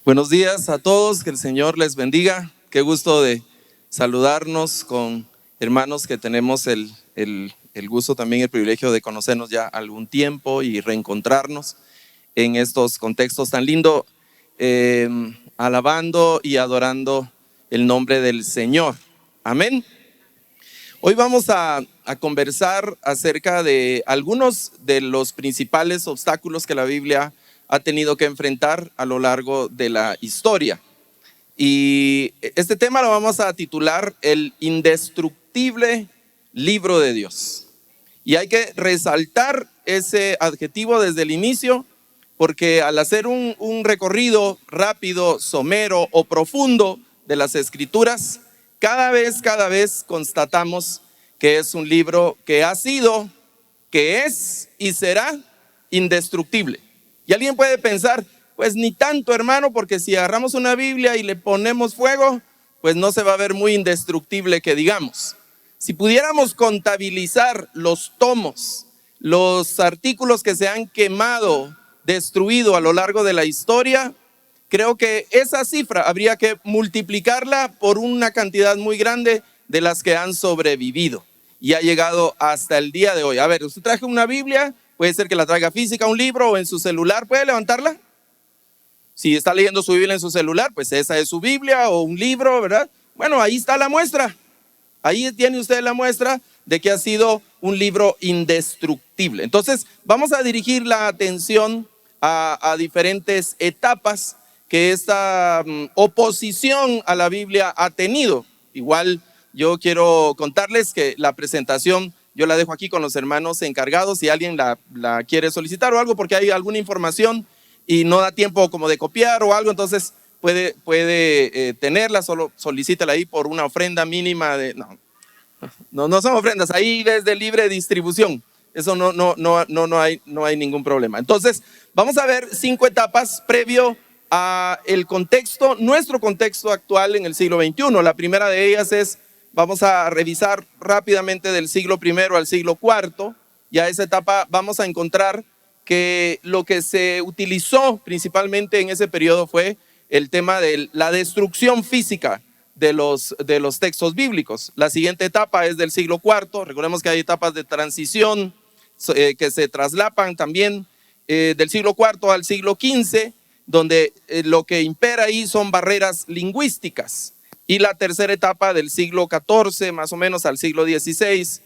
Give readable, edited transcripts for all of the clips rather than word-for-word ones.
Buenos días a todos, que el Señor les bendiga. Qué gusto de saludarnos con hermanos que tenemos el gusto, también el privilegio de conocernos ya algún tiempo y reencontrarnos en estos contextos tan lindos, alabando y adorando el nombre del Señor. Amén. Hoy vamos a conversar acerca de algunos de los principales obstáculos que la Biblia ha tenido que enfrentar a lo largo de la historia. Y este tema lo vamos a titular El indestructible libro de Dios. Y hay que resaltar ese adjetivo desde el inicio, porque al hacer un recorrido rápido, somero o profundo de las Escrituras, cada vez constatamos que es un libro que ha sido, que es y será indestructible. Y alguien puede pensar, pues ni tanto, hermano, porque si agarramos una Biblia y le ponemos fuego, pues no se va a ver muy indestructible que digamos. Si pudiéramos contabilizar los tomos, los artículos que se han quemado, destruido a lo largo de la historia, creo que esa cifra habría que multiplicarla por una cantidad muy grande de las que han sobrevivido y ha llegado hasta el día de hoy. A ver, usted traje una Biblia, puede ser que la traiga física, un libro o en su celular, ¿puede levantarla? Si está leyendo su Biblia en su celular, pues esa es su Biblia o un libro, ¿verdad? Bueno, ahí está la muestra. Ahí tiene usted la muestra de que ha sido un libro indestructible. Entonces, vamos a dirigir la atención a diferentes etapas que esta oposición a la Biblia ha tenido. Igual yo quiero contarles que la presentación yo la dejo aquí con los hermanos encargados si alguien la quiere solicitar o algo, porque hay alguna información y no da tiempo como de copiar o algo, entonces puede tenerla, solo solicítela ahí por una ofrenda mínima de, no son ofrendas, ahí desde libre distribución, eso no hay ningún problema. Entonces vamos a ver 5 etapas previo a el contexto, nuestro contexto actual en el siglo XXI. La primera de ellas es, vamos a revisar rápidamente del siglo I al siglo IV, y a esa etapa vamos a encontrar que lo que se utilizó principalmente en ese periodo fue el tema de la destrucción física de los textos bíblicos. La siguiente etapa es del siglo IV, recordemos que hay etapas de transición que se traslapan también del siglo IV al siglo XV, donde lo que impera ahí son barreras lingüísticas. Y la tercera etapa del siglo XIV, más o menos al siglo XVI,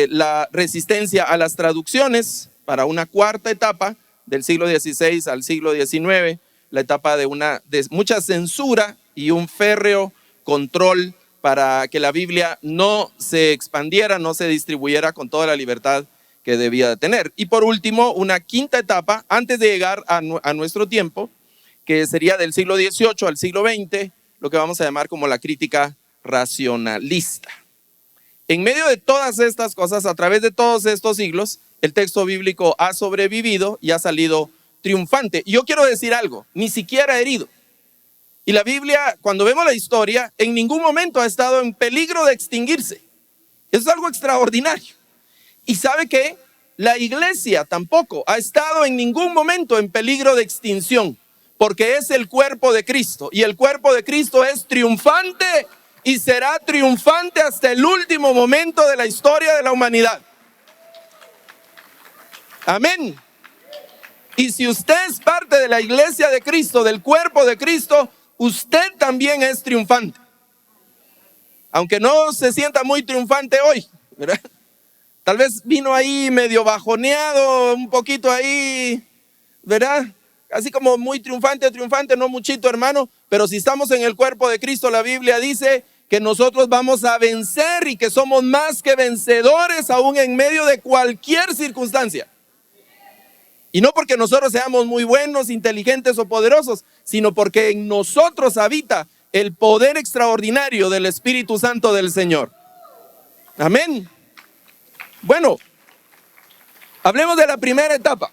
la resistencia a las traducciones. Para una cuarta etapa del siglo XVI al siglo XIX, la etapa de mucha censura y un férreo control para que la Biblia no se expandiera, no se distribuyera con toda la libertad que debía de tener. Y por último, una quinta etapa, antes de llegar a nuestro tiempo, que sería del siglo XVIII al siglo XX, lo que vamos a llamar como la crítica racionalista. En medio de todas estas cosas, a través de todos estos siglos, el texto bíblico ha sobrevivido y ha salido triunfante. Y yo quiero decir algo, ni siquiera herido. Y la Biblia, cuando vemos la historia, en ningún momento ha estado en peligro de extinguirse. Eso es algo extraordinario. Y ¿sabe qué? La iglesia tampoco ha estado en ningún momento en peligro de extinción, porque es el cuerpo de Cristo. Y el cuerpo de Cristo es triunfante y será triunfante hasta el último momento de la historia de la humanidad. Amén. Y si usted es parte de la iglesia de Cristo, del cuerpo de Cristo, usted también es triunfante. Aunque no se sienta muy triunfante hoy, ¿verdad? Tal vez vino ahí medio bajoneado, un poquito ahí, ¿verdad? Así como muy triunfante, no muchito, hermano. Pero si estamos en el cuerpo de Cristo, la Biblia dice que nosotros vamos a vencer y que somos más que vencedores aún en medio de cualquier circunstancia. Y no porque nosotros seamos muy buenos, inteligentes o poderosos, sino porque en nosotros habita el poder extraordinario del Espíritu Santo del Señor. Amén. Bueno, hablemos de la primera etapa,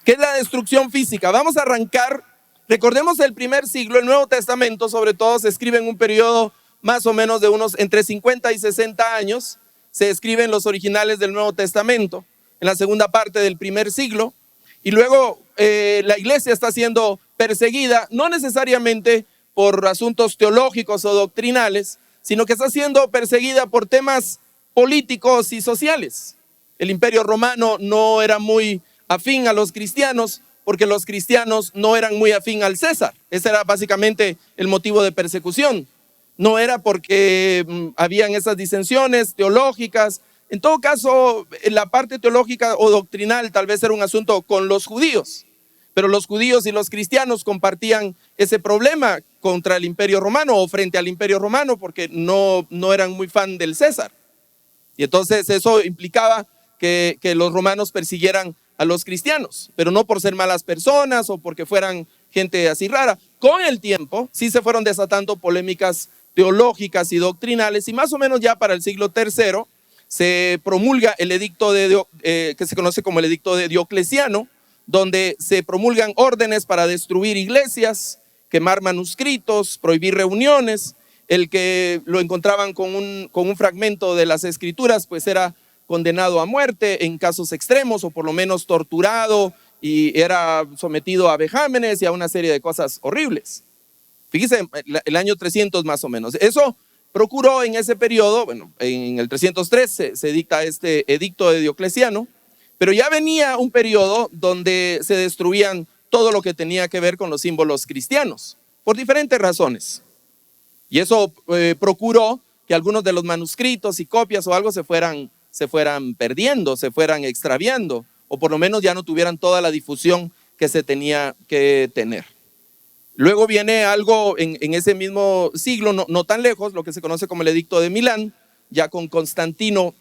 que es la destrucción física. Vamos a arrancar, recordemos el primer siglo, el Nuevo Testamento sobre todo se escribe en un periodo más o menos de unos entre 50 y 60 años, se escriben los originales del Nuevo Testamento, en la segunda parte del primer siglo. Y luego la iglesia está siendo perseguida, no necesariamente por asuntos teológicos o doctrinales, sino que está siendo perseguida por temas políticos y sociales. El Imperio Romano no era muy afín a los cristianos porque los cristianos no eran muy afín al César. Ese era básicamente el motivo de persecución. No era porque habían esas disensiones teológicas. En todo caso, la parte teológica o doctrinal tal vez era un asunto con los judíos, pero los judíos y los cristianos compartían ese problema contra el Imperio Romano o frente al Imperio Romano porque no eran muy fan del César. Y entonces eso implicaba que los romanos persiguieran a los cristianos, pero no por ser malas personas o porque fueran gente así rara. Con el tiempo sí se fueron desatando polémicas teológicas y doctrinales, y más o menos ya para el siglo III se promulga el edicto que se conoce como el edicto de Diocleciano, donde se promulgan órdenes para destruir iglesias, quemar manuscritos, prohibir reuniones. El que lo encontraban con un fragmento de las escrituras pues era condenado a muerte en casos extremos, o por lo menos torturado, y era sometido a vejámenes y a una serie de cosas horribles. Fíjese, el año 300 más o menos. Eso procuró en ese periodo, bueno, en el 303 se dicta este edicto de Diocleciano, pero ya venía un periodo donde se destruían todo lo que tenía que ver con los símbolos cristianos, por diferentes razones. Y eso procuró que algunos de los manuscritos y copias o algo se fueran perdiendo, se fueran extraviando, o por lo menos ya no tuvieran toda la difusión que se tenía que tener. Luego viene algo en ese mismo siglo, no tan lejos, lo que se conoce como el Edicto de Milán, ya con Constantino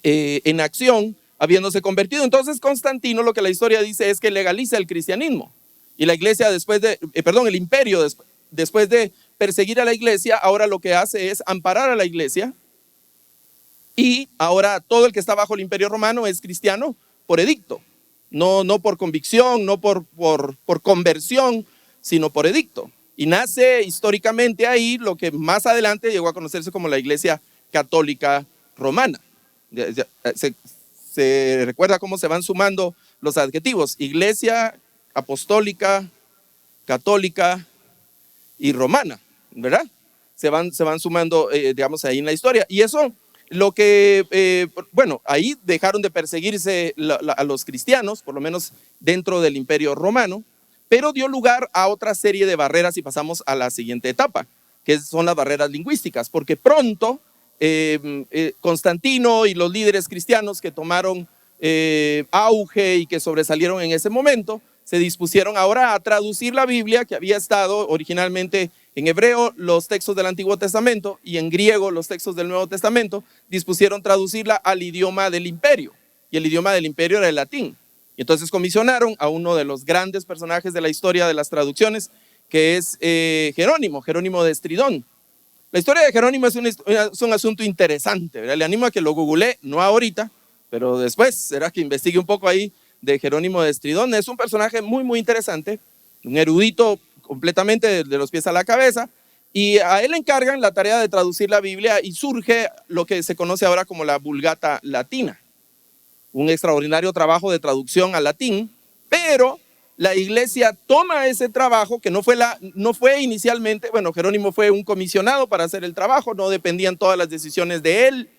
en acción, habiéndose convertido. Entonces Constantino, lo que la historia dice es que legaliza el cristianismo. Y la iglesia el imperio después de perseguir a la iglesia, ahora lo que hace es amparar a la iglesia, y ahora todo el que está bajo el Imperio Romano es cristiano por edicto, no por convicción, no por conversión, sino por edicto. Y nace históricamente ahí lo que más adelante llegó a conocerse como la Iglesia Católica Romana. Se recuerda cómo se van sumando los adjetivos: Iglesia Apostólica, Católica y Romana, ¿verdad? Se van sumando, digamos, ahí en la historia. Y eso, ahí dejaron de perseguirse a los cristianos, por lo menos dentro del Imperio Romano, pero dio lugar a otra serie de barreras, y pasamos a la siguiente etapa, que son las barreras lingüísticas, porque pronto Constantino y los líderes cristianos que tomaron auge y que sobresalieron en ese momento, se dispusieron ahora a traducir la Biblia, que había estado originalmente en hebreo los textos del Antiguo Testamento y en griego los textos del Nuevo Testamento. Dispusieron traducirla al idioma del imperio, y el idioma del imperio era el latín. Y entonces comisionaron a uno de los grandes personajes de la historia de las traducciones, que es Jerónimo de Estridón. La historia de Jerónimo es un asunto interesante, ¿verdad? Le animo a que lo googlee, no ahorita, pero después será que investigue un poco ahí de Jerónimo de Estridón. Es un personaje muy, muy interesante, un erudito completamente de los pies a la cabeza, y a él le encargan la tarea de traducir la Biblia, y surge lo que se conoce ahora como la Vulgata Latina, un extraordinario trabajo de traducción al latín, pero la iglesia toma ese trabajo que no fue inicialmente, Jerónimo fue un comisionado para hacer el trabajo, no dependían todas las decisiones de él,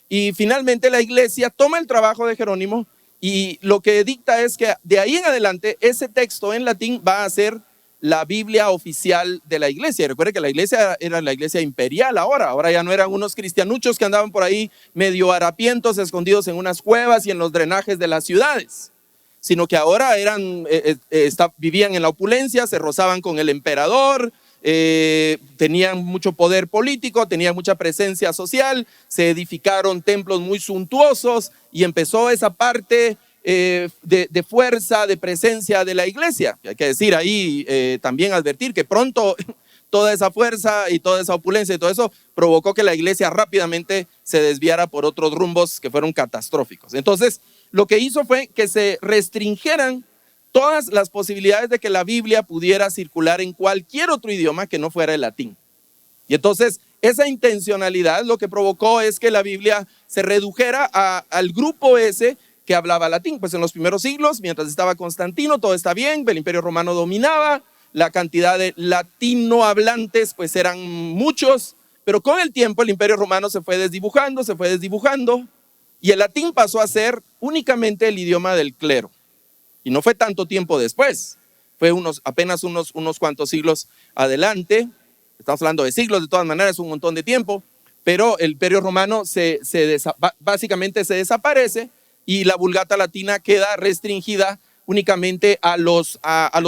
y finalmente la iglesia toma el trabajo de Jerónimo, y lo que dicta es que de ahí en adelante ese texto en latín va a ser la Biblia oficial de la iglesia. Y recuerde que la iglesia era la iglesia imperial ahora ya no eran unos cristianuchos que andaban por ahí medio harapientos, escondidos en unas cuevas y en los drenajes de las ciudades, sino que ahora vivían en la opulencia, se rozaban con el emperador, tenían mucho poder político, tenían mucha presencia social, se edificaron templos muy suntuosos, y empezó esa parte de fuerza, de presencia de la iglesia. Hay que decir ahí, también advertir que pronto toda esa fuerza y toda esa opulencia y todo eso provocó que la iglesia rápidamente se desviara por otros rumbos que fueron catastróficos. Entonces, lo que hizo fue que se restringieran todas las posibilidades de que la Biblia pudiera circular en cualquier otro idioma que no fuera el latín. Y entonces, esa intencionalidad lo que provocó es que la Biblia se redujera al grupo ese que hablaba latín. Pues en los primeros siglos, mientras estaba Constantino, todo está bien, el Imperio Romano dominaba, la cantidad de latinohablantes pues eran muchos, pero con el tiempo el Imperio Romano se fue desdibujando, y el latín pasó a ser únicamente el idioma del clero. Y no fue tanto tiempo después, fue apenas unos cuantos siglos adelante. Estamos hablando de siglos, de todas maneras, un montón de tiempo, pero el Imperio Romano básicamente se desaparece y la Vulgata latina queda restringida únicamente a los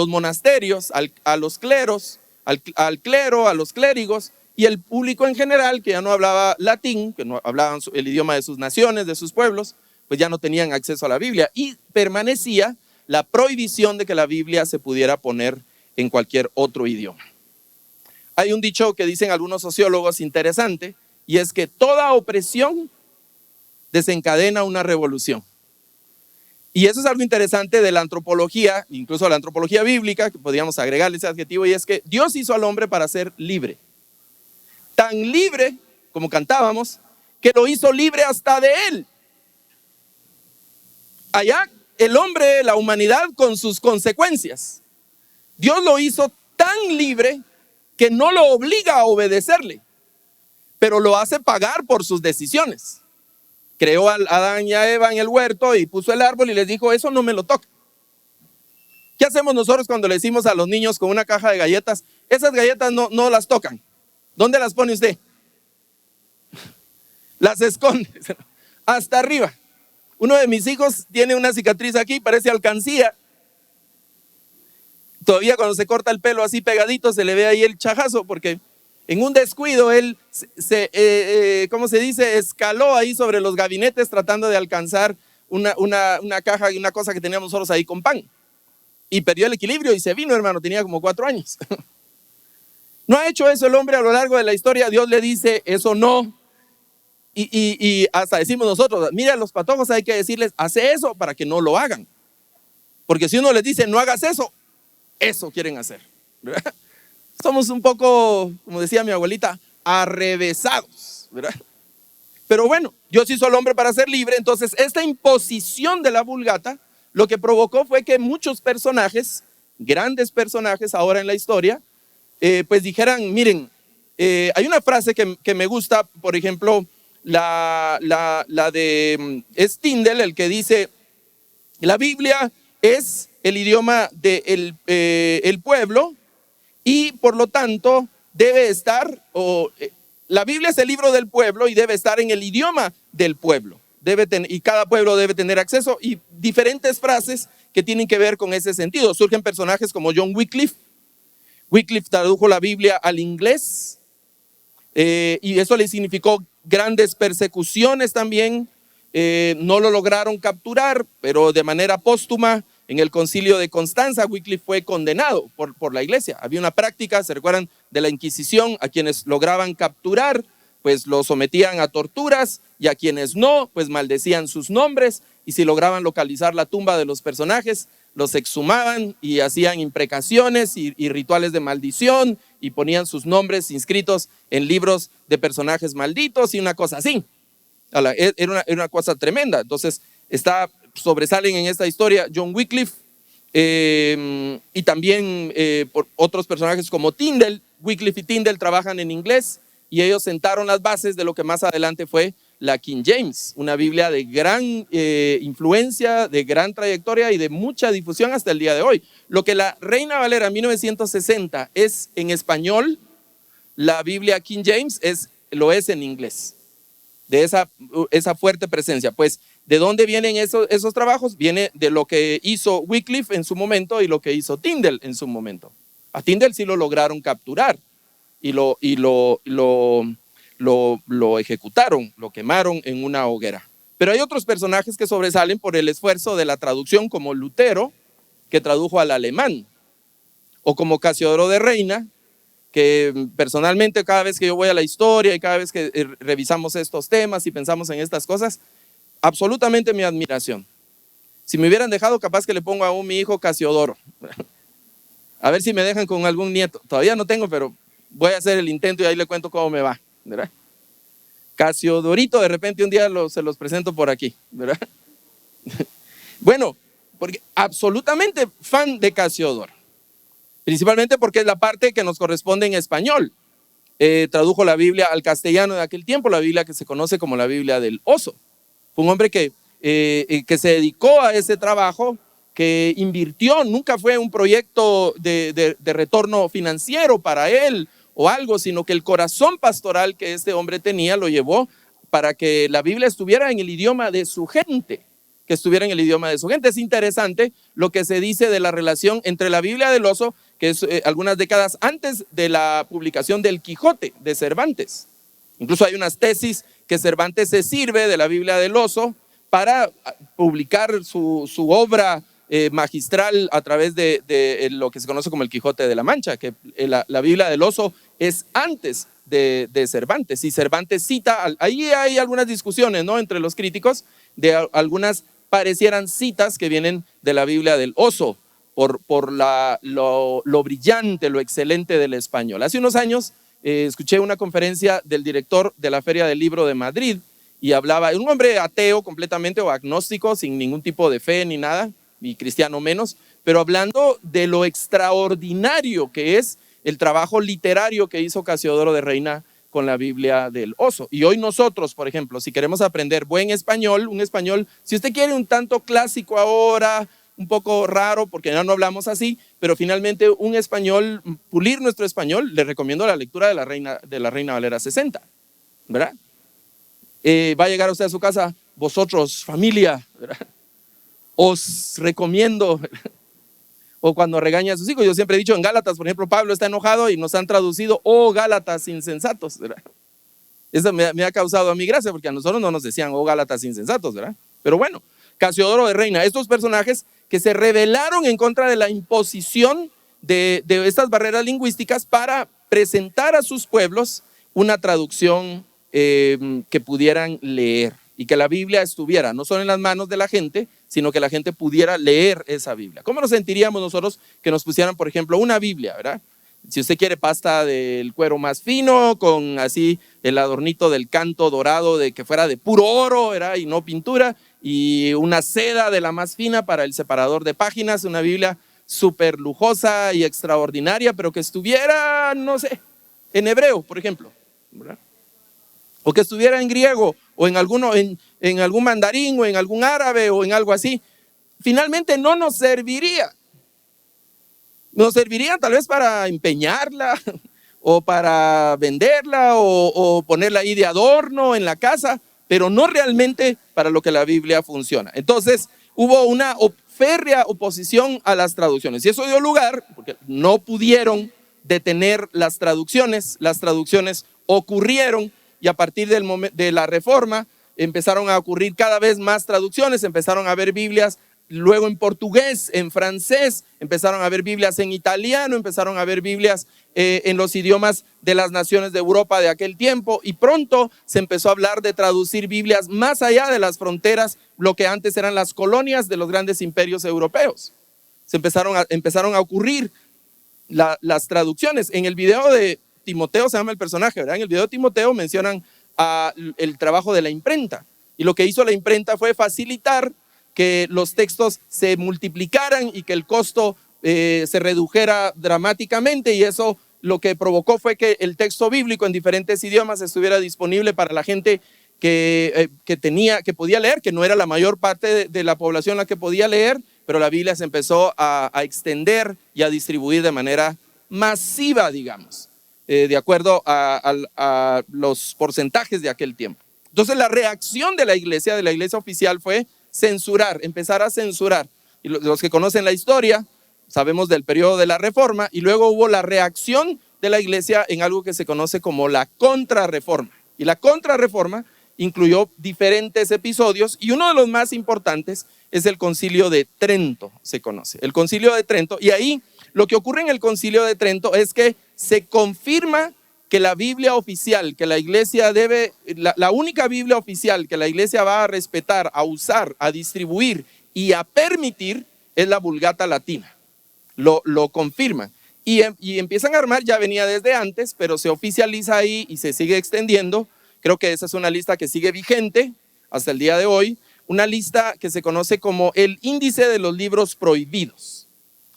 monasterios, a los cleros, al clero, a los clérigos, y el público en general que ya no hablaba latín, que no hablaban el idioma de sus naciones, de sus pueblos, pues ya no tenían acceso a la Biblia, y permanecía la prohibición de que la Biblia se pudiera poner en cualquier otro idioma. Hay un dicho que dicen algunos sociólogos interesante, y es que toda opresión desencadena una revolución. Y eso es algo interesante de la antropología, incluso la antropología bíblica, que podríamos agregarle ese adjetivo, y es que Dios hizo al hombre para ser libre. Tan libre, como cantábamos, que lo hizo libre hasta de él. Allá el hombre, la humanidad, con sus consecuencias. Dios lo hizo tan libre que no lo obliga a obedecerle, pero lo hace pagar por sus decisiones. Creó a Adán y a Eva en el huerto y puso el árbol y les dijo, eso no me lo toca. ¿Qué hacemos nosotros cuando le decimos a los niños con una caja de galletas, esas galletas no las tocan? ¿Dónde las pone usted? Las esconde hasta arriba. Uno de mis hijos tiene una cicatriz aquí, parece alcancía. Todavía cuando se corta el pelo así pegadito se le ve ahí el chajazo, porque en un descuido él ¿cómo se dice? Escaló ahí sobre los gabinetes tratando de alcanzar una caja y una cosa que teníamos nosotros ahí con pan. Y perdió el equilibrio y se vino, hermano, tenía como 4 años. No ha hecho eso el hombre a lo largo de la historia. Dios le dice, eso no. Y hasta decimos nosotros, mira, a los patojos hay que decirles, hace eso para que no lo hagan. Porque si uno les dice, no hagas eso, eso quieren hacer, ¿verdad? Somos un poco, como decía mi abuelita, arrevesados, ¿verdad? Pero bueno, Dios hizo al hombre para ser libre. Entonces esta imposición de la Vulgata lo que provocó fue que muchos personajes, grandes personajes ahora en la historia, pues dijeran, miren, hay una frase que me gusta, por ejemplo, la de Tyndale, el que dice, la Biblia es el idioma del el pueblo y por lo tanto debe estar, la Biblia es el libro del pueblo y debe estar en el idioma del pueblo. Y cada pueblo debe tener acceso, y diferentes frases que tienen que ver con ese sentido. Surgen personajes como John Wycliffe. Wycliffe tradujo la Biblia al inglés y eso le significó grandes persecuciones también. No lo lograron capturar, pero de manera póstuma en el concilio de Constanza Wycliffe fue condenado por la iglesia. Había una práctica, ¿se recuerdan de la Inquisición? A quienes lograban capturar pues los sometían a torturas, y a quienes no, pues maldecían sus nombres, y si lograban localizar la tumba de los personajes, los exhumaban y hacían imprecaciones y rituales de maldición, y ponían sus nombres inscritos en libros de personajes malditos y una cosa así. Era una cosa tremenda. Entonces sobresalen en esta historia John Wycliffe y también por otros personajes como Tyndale. Wycliffe y Tyndale trabajan en inglés, y ellos sentaron las bases de lo que más adelante fue la King James, una Biblia de gran influencia, de gran trayectoria y de mucha difusión hasta el día de hoy. Lo que la Reina Valera 1960 es en español, la Biblia King James lo es en inglés. De esa fuerte presencia. Pues, ¿de dónde vienen esos trabajos? Viene de lo que hizo Wycliffe en su momento y lo que hizo Tyndale en su momento. A Tyndale sí lo lograron capturar y lo ejecutaron, lo quemaron en una hoguera. Pero hay otros personajes que sobresalen por el esfuerzo de la traducción, como Lutero, que tradujo al alemán, o como Casiodoro de Reina, que personalmente cada vez que yo voy a la historia y cada vez que revisamos estos temas y pensamos en estas cosas, absolutamente mi admiración. Si me hubieran dejado, capaz que le pongo a mi hijo Casiodoro. A ver si me dejan con algún nieto. Todavía no tengo, pero voy a hacer el intento y ahí le cuento cómo me va, ¿verdad? Casiodorito, de repente un día se los presento por aquí, ¿verdad? Bueno, porque absolutamente fan de Casiodoro, principalmente porque es la parte que nos corresponde en español. Tradujo la Biblia al castellano de aquel tiempo, la Biblia que se conoce como la Biblia del Oso. Fue un hombre que se dedicó a ese trabajo, que invirtió, nunca fue un proyecto de retorno financiero para él o algo, sino que el corazón pastoral que este hombre tenía lo llevó para que la Biblia estuviera en el idioma de su gente, que estuviera en el idioma de su gente. Es interesante lo que se dice de la relación entre la Biblia del Oso, que es algunas décadas antes de la publicación del Quijote de Cervantes. Incluso hay unas tesis que Cervantes se sirve de la Biblia del Oso para publicar su obra magistral a través de lo que se conoce como el Quijote de la Mancha, que la Biblia del Oso es antes de Cervantes. Y Cervantes cita, ahí hay algunas discusiones, ¿no?, entre los críticos, de algunas parecieran citas que vienen de la Biblia del Oso, por lo brillante, lo excelente del español. Hace unos años escuché una conferencia del director de la Feria del Libro de Madrid y hablaba, un hombre ateo completamente o agnóstico, sin ningún tipo de fe ni nada, y cristiano menos, pero hablando de lo extraordinario que es el trabajo literario que hizo Casiodoro de Reina con la Biblia del Oso. Y hoy nosotros, por ejemplo, si queremos aprender buen español, un español, si usted quiere un tanto clásico ahora, un poco raro porque ya no hablamos así, pero finalmente un español, pulir nuestro español, le recomiendo la lectura de la Reina Valera 60, ¿verdad? Va a llegar usted a su casa, vosotros, familia, ¿verdad? Os recomiendo, o cuando regaña a sus hijos. Yo siempre he dicho en Gálatas, por ejemplo, Pablo está enojado y nos han traducido, oh Gálatas insensatos, ¿verdad? Eso me ha causado a mí gracia, porque a nosotros no nos decían, oh Gálatas insensatos, ¿verdad? Pero bueno, Casiodoro de Reina, estos personajes que se rebelaron en contra de la imposición de estas barreras lingüísticas para presentar a sus pueblos una traducción que pudieran leer y que la Biblia estuviera no solo en las manos de la gente, sino que la gente pudiera leer esa Biblia. ¿Cómo nos sentiríamos nosotros que nos pusieran, por ejemplo, una Biblia, ¿verdad? Si usted quiere pasta del cuero más fino, con así el adornito del canto dorado, de que fuera de puro oro, ¿verdad?, y no pintura, y una seda de la más fina para el separador de páginas, una Biblia súper lujosa y extraordinaria, pero que estuviera, no sé, en hebreo, por ejemplo, ¿verdad? O que estuviera en griego, o en algún mandarín, o en algún árabe, o en algo así. Finalmente no nos serviría. Nos serviría tal vez para empeñarla, o para venderla, o ponerla ahí de adorno en la casa, pero no realmente para lo que la Biblia funciona. Entonces hubo una férrea oposición a las traducciones, y eso dio lugar, porque no pudieron detener las traducciones ocurrieron, y a partir de la Reforma empezaron a ocurrir cada vez más traducciones, empezaron a haber Biblias luego en portugués, en francés, empezaron a haber Biblias en italiano, empezaron a haber Biblias en los idiomas de las naciones de Europa de aquel tiempo, y pronto se empezó a hablar de traducir Biblias más allá de las fronteras, lo que antes eran las colonias de los grandes imperios europeos. Empezaron a ocurrir las traducciones. En el video de Timoteo se llama el personaje, ¿verdad? En el video de Timoteo mencionan el trabajo de la imprenta, y lo que hizo la imprenta fue facilitar que los textos se multiplicaran y que el costo se redujera dramáticamente, y eso lo que provocó fue que el texto bíblico en diferentes idiomas estuviera disponible para la gente que podía leer, que no era la mayor parte de la población la que podía leer, pero la Biblia se empezó a extender y a distribuir de manera masiva, digamos, de acuerdo a los porcentajes de aquel tiempo. Entonces la reacción de la iglesia oficial fue empezar a censurar. Y los que conocen la historia, sabemos del periodo de la Reforma, y luego hubo la reacción de la iglesia en algo que se conoce como la Contrarreforma. Y la Contrarreforma incluyó diferentes episodios, y uno de los más importantes es el Concilio de Trento, se conoce. El Concilio de Trento, y ahí lo que ocurre en el Concilio de Trento es que se confirma que la Biblia oficial que la iglesia la única Biblia oficial que la iglesia va a respetar, a usar, a distribuir y a permitir es la Vulgata Latina. Lo confirman. Y empiezan a armar, ya venía desde antes, pero se oficializa ahí y se sigue extendiendo. Creo que esa es una lista que sigue vigente hasta el día de hoy. una lista que se conoce como el índice de los libros prohibidos.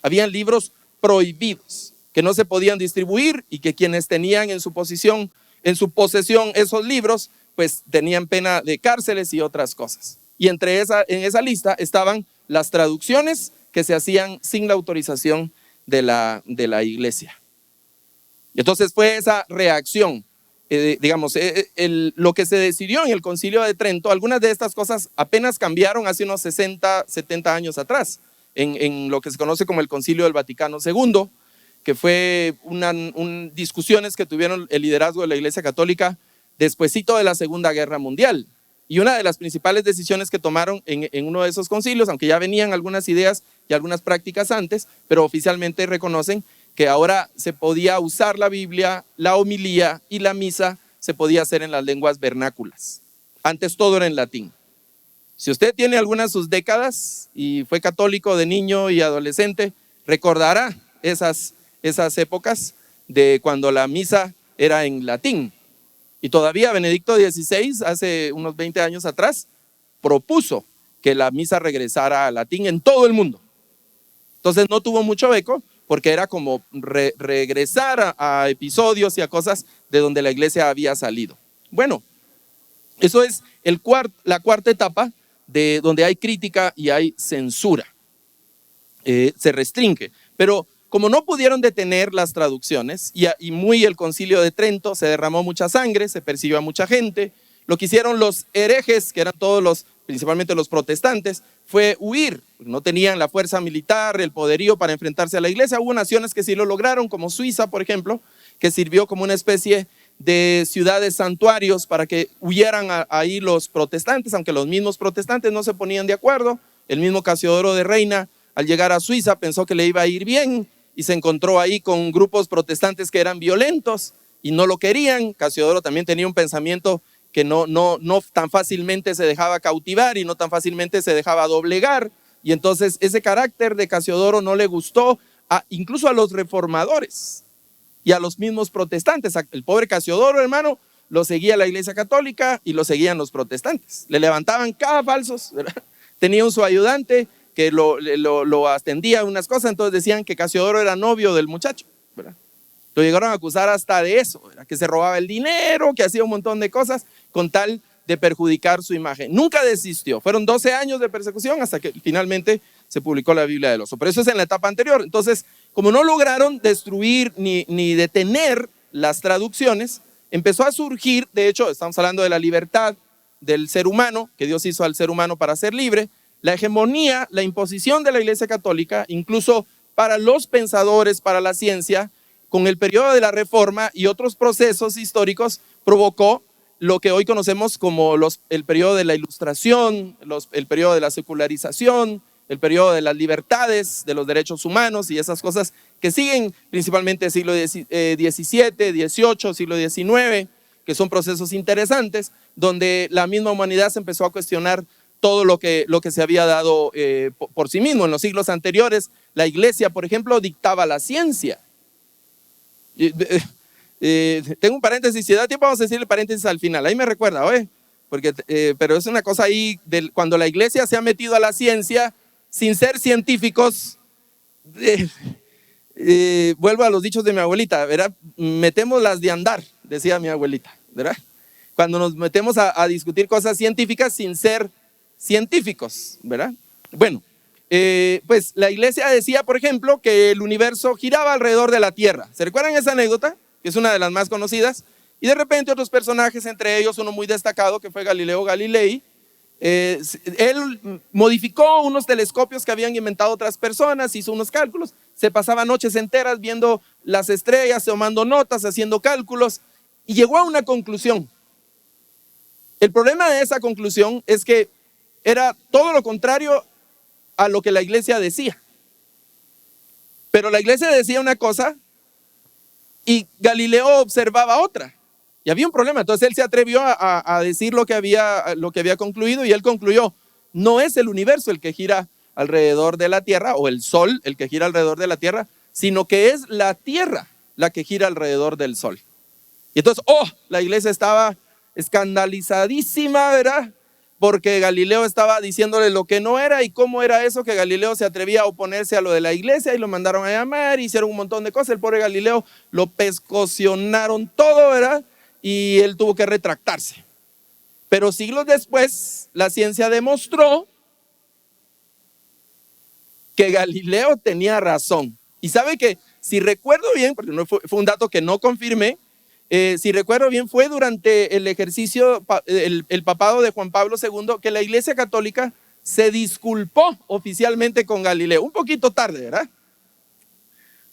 Habían libros prohibidos que no se podían distribuir y que quienes tenían en su posesión esos libros, pues tenían pena de cárceles y otras cosas. Y en esa lista estaban las traducciones que se hacían sin la autorización de la iglesia. Y entonces fue esa reacción, lo que se decidió en el Concilio de Trento. Algunas de estas cosas apenas cambiaron hace unos 60, 70 años atrás, en lo que se conoce como el Concilio del Vaticano II, que fue discusiones que tuvieron el liderazgo de la Iglesia Católica despuesito de la Segunda Guerra Mundial. Y una de las principales decisiones que tomaron en uno de esos concilios, aunque ya venían algunas ideas y algunas prácticas antes, pero oficialmente reconocen que ahora se podía usar la Biblia, la homilía y la misa se podía hacer en las lenguas vernáculas. Antes todo era en latín. Si usted tiene algunas de sus décadas y fue católico de niño y adolescente, recordará esas épocas de cuando la misa era en latín. Y todavía Benedicto XVI, hace unos 20 años atrás, propuso que la misa regresara al latín en todo el mundo. Entonces no tuvo mucho eco, porque era como regresar a episodios y a cosas de donde la iglesia había salido. Bueno, eso es la cuarta etapa de donde hay crítica y hay censura. Se restringe, pero como no pudieron detener las traducciones y muy el Concilio de Trento, se derramó mucha sangre, se persiguió a mucha gente, lo que hicieron los herejes, que eran principalmente los protestantes, fue huir. No tenían la fuerza militar, el poderío para enfrentarse a la iglesia. Hubo naciones que sí lo lograron, como Suiza, por ejemplo, que sirvió como una especie de ciudades santuarios para que huyeran ahí los protestantes, aunque los mismos protestantes no se ponían de acuerdo. El mismo Casiodoro de Reina, al llegar a Suiza, pensó que le iba a ir bien y se encontró ahí con grupos protestantes que eran violentos y no lo querían. Casiodoro también tenía un pensamiento que no tan fácilmente se dejaba cautivar y no tan fácilmente se dejaba doblegar. Y entonces ese carácter de Casiodoro no le gustó incluso a los reformadores y a los mismos protestantes. El pobre Casiodoro, hermano, lo seguía la Iglesia Católica y lo seguían los protestantes. Le levantaban cada falsos, ¿verdad? Tenía su ayudante que lo atendía a unas cosas, entonces decían que Casiodoro era novio del muchacho, ¿verdad? Lo llegaron a acusar hasta de eso, ¿verdad? Que se robaba el dinero, que hacía un montón de cosas con tal de perjudicar su imagen. Nunca desistió, fueron 12 años de persecución hasta que finalmente se publicó la Biblia del Oso, pero eso es en la etapa anterior. Entonces, como no lograron destruir ni detener las traducciones, empezó a surgir, de hecho, estamos hablando de la libertad del ser humano, que Dios hizo al ser humano para ser libre, la hegemonía, la imposición de la Iglesia Católica, incluso para los pensadores, para la ciencia, con el periodo de la Reforma y otros procesos históricos, provocó lo que hoy conocemos como el periodo de la Ilustración, el periodo de la secularización, el periodo de las libertades, de los derechos humanos y esas cosas que siguen principalmente siglo XVII, XVIII, siglo XIX, que son procesos interesantes, donde la misma humanidad se empezó a cuestionar todo lo que se había dado por sí mismo. En los siglos anteriores, la iglesia, por ejemplo, dictaba la ciencia. Tengo un paréntesis, si da tiempo vamos a decirle paréntesis al final, ahí me recuerda, pero es una cosa ahí, cuando la iglesia se ha metido a la ciencia sin ser científicos, vuelvo a los dichos de mi abuelita, ¿verdad? Metemos las de andar, decía mi abuelita, ¿verdad? Cuando nos metemos a discutir cosas científicas sin ser científicos, ¿verdad? Bueno, pues la iglesia decía, por ejemplo, que el universo giraba alrededor de la Tierra. ¿Se recuerdan esa anécdota? Que es una de las más conocidas. Y de repente otros personajes, entre ellos uno muy destacado que fue Galileo Galilei, él modificó unos telescopios que habían inventado otras personas, hizo unos cálculos, se pasaba noches enteras viendo las estrellas, tomando notas, haciendo cálculos y llegó a una conclusión. El problema de esa conclusión es que era todo lo contrario a lo que la iglesia decía. Pero la iglesia decía una cosa y Galileo observaba otra. Y había un problema. Entonces él se atrevió a decir lo que había concluido y él concluyó: no es el universo el que gira alrededor de la Tierra o el Sol el que gira alrededor de la Tierra, sino que es la Tierra la que gira alrededor del Sol. Y entonces, la iglesia estaba escandalizadísima, ¿verdad? porque Galileo estaba diciéndole lo que no era. ¿Y cómo era eso? Que Galileo se atrevía a oponerse a lo de la iglesia y lo mandaron a llamar, hicieron un montón de cosas. El pobre Galileo lo pescocionaron todo, ¿verdad? Y él tuvo que retractarse. Pero siglos después, la ciencia demostró que Galileo tenía razón. Y sabe que, si recuerdo bien, porque no fue un dato que no confirmé, si recuerdo bien, fue durante el ejercicio, el papado de Juan Pablo II, que la Iglesia Católica se disculpó oficialmente con Galileo. Un poquito tarde, ¿verdad?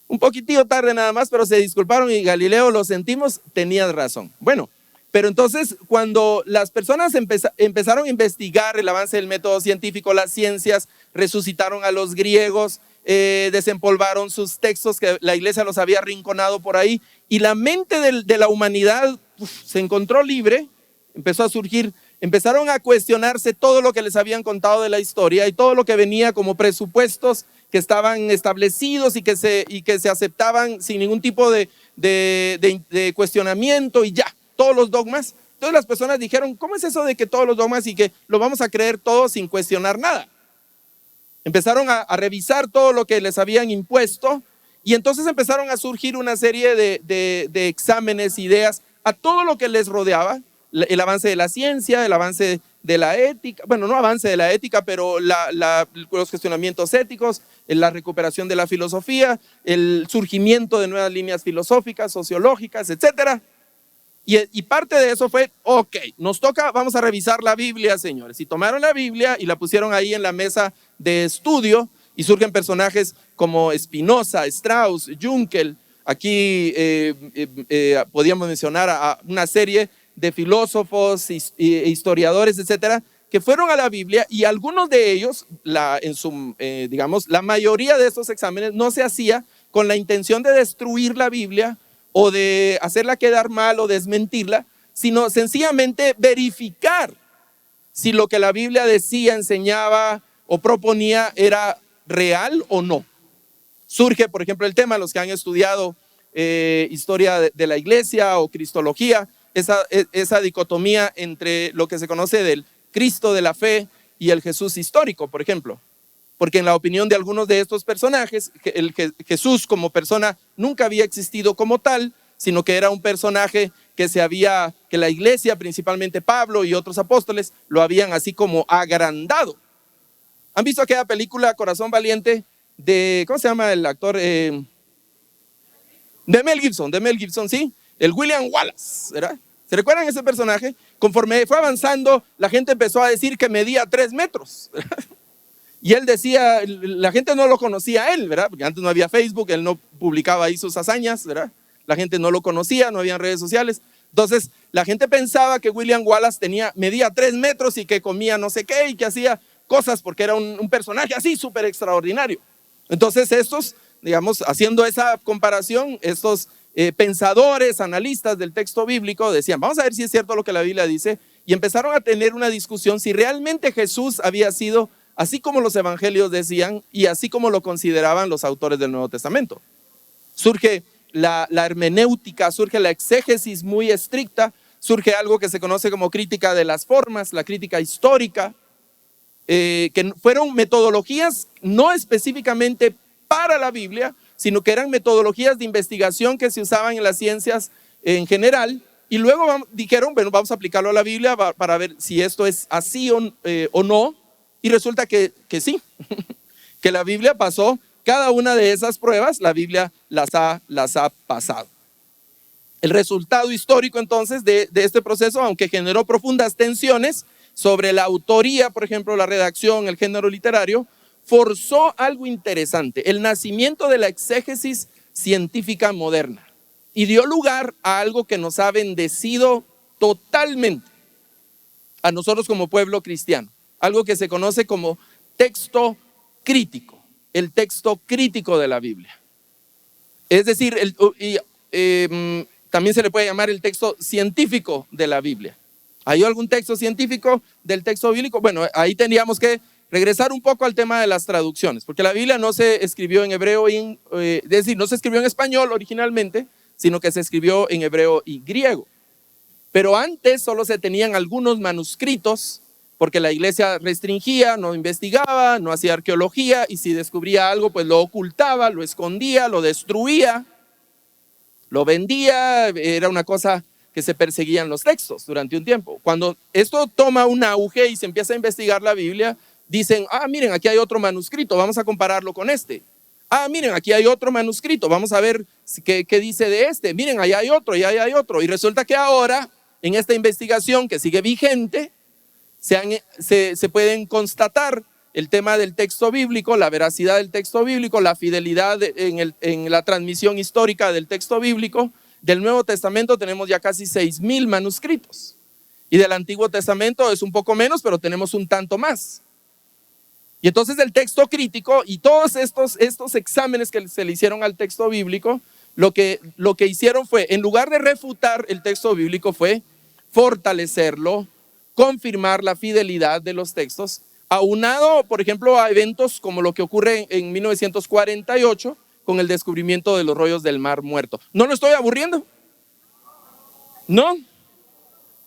Un poquitito tarde nada más, pero se disculparon y Galileo, lo sentimos, tenías razón. Bueno, pero entonces cuando las personas empezaron a investigar el avance del método científico, las ciencias, resucitaron a los griegos, desempolvaron sus textos que la iglesia los había arrinconado por ahí, y la mente de la humanidad se encontró libre, empezó a surgir, empezaron a cuestionarse todo lo que les habían contado de la historia y todo lo que venía como presupuestos que estaban establecidos y que se aceptaban sin ningún tipo de cuestionamiento, y ya, todos los dogmas. Entonces las personas dijeron, ¿cómo es eso de que todos los dogmas y que lo vamos a creer todo sin cuestionar nada? Empezaron a revisar todo lo que les habían impuesto, y entonces empezaron a surgir una serie de exámenes, ideas a todo lo que les rodeaba, el avance de la ciencia, el avance de la ética, bueno, no avance de la ética, pero los cuestionamientos éticos, la recuperación de la filosofía, el surgimiento de nuevas líneas filosóficas, sociológicas, etcétera. Y parte de eso fue, ok, nos toca, vamos a revisar la Biblia, señores. Y tomaron la Biblia y la pusieron ahí en la mesa de estudio, y surgen personajes como Spinoza, Strauss, Juncker. Aquí podíamos mencionar a una serie de filósofos, historiadores, etcétera, que fueron a la Biblia, y algunos de ellos, digamos, la mayoría de estos exámenes no se hacía con la intención de destruir la Biblia o de hacerla quedar mal o desmentirla, sino sencillamente verificar si lo que la Biblia decía, enseñaba o proponía era real o no. Surge, por ejemplo, el tema, los que han estudiado historia de la iglesia o cristología, esa dicotomía entre lo que se conoce del Cristo de la fe y el Jesús histórico, por ejemplo. Porque en la opinión de algunos de estos personajes, Jesús como persona nunca había existido como tal, sino que era un personaje que la iglesia, principalmente Pablo y otros apóstoles, lo habían así como agrandado. ¿Han visto aquella película Corazón Valiente de, ¿cómo se llama el actor? De Mel Gibson, sí, el William Wallace, ¿verdad? ¿Se recuerdan ese personaje? Conforme fue avanzando, la gente empezó a decir que medía 3 metros, ¿verdad? Y él decía, la gente no lo conocía a él, ¿verdad? Porque antes no había Facebook, él no publicaba ahí sus hazañas, ¿verdad? La gente no lo conocía, no había redes sociales. Entonces, la gente pensaba que William Wallace medía 3 metros y que comía no sé qué y que hacía cosas porque era un personaje así súper extraordinario. Entonces, estos, digamos, haciendo esa comparación, estos pensadores, analistas del texto bíblico decían, vamos a ver si es cierto lo que la Biblia dice, y empezaron a tener una discusión si realmente Jesús había sido así como los evangelios decían y así como lo consideraban los autores del Nuevo Testamento. Surge la hermenéutica, surge la exégesis muy estricta, surge algo que se conoce como crítica de las formas, la crítica histórica, que fueron metodologías no específicamente para la Biblia, sino que eran metodologías de investigación que se usaban en las ciencias en general, y luego dijeron, bueno, vamos a aplicarlo a la Biblia para ver si esto es así o no. Y resulta que sí, que la Biblia pasó cada una de esas pruebas, la Biblia las ha pasado. El resultado histórico entonces de este proceso, aunque generó profundas tensiones sobre la autoría, por ejemplo, la redacción, el género literario, forzó algo interesante, el nacimiento de la exégesis científica moderna, y dio lugar a algo que nos ha bendecido totalmente a nosotros como pueblo cristiano. Algo que se conoce como texto crítico, el texto crítico de la Biblia. Es decir, también se le puede llamar el texto científico de la Biblia. ¿Hay algún texto científico del texto bíblico? Bueno, ahí tendríamos que regresar un poco al tema de las traducciones, porque la Biblia no se escribió en hebreo, es decir, no se escribió en español originalmente, sino que se escribió en hebreo y griego. Pero antes solo se tenían algunos manuscritos porque la iglesia restringía, no investigaba, no hacía arqueología, y si descubría algo, pues lo ocultaba, lo escondía, lo destruía, lo vendía. Era una cosa que se perseguían los textos durante un tiempo. Cuando esto toma un auge y se empieza a investigar la Biblia, dicen, miren, aquí hay otro manuscrito, vamos a compararlo con este. Miren, aquí hay otro manuscrito, vamos a ver qué dice de este. Miren, allá hay otro, y allá hay otro. Y resulta que ahora, en esta investigación que sigue vigente, se pueden constatar el tema del texto bíblico, la veracidad del texto bíblico, la fidelidad en la transmisión histórica del texto bíblico. Del Nuevo Testamento tenemos ya casi 6,000 manuscritos, y del Antiguo Testamento es un poco menos, pero tenemos un tanto más. Y entonces el texto crítico y todos estos exámenes que se le hicieron al texto bíblico, lo que hicieron fue, en lugar de refutar el texto bíblico, fue fortalecerlo, confirmar la fidelidad de los textos, aunado, por ejemplo, a eventos como lo que ocurre en 1948 con el descubrimiento de los rollos del Mar Muerto. ¿No lo estoy aburriendo? ¿No?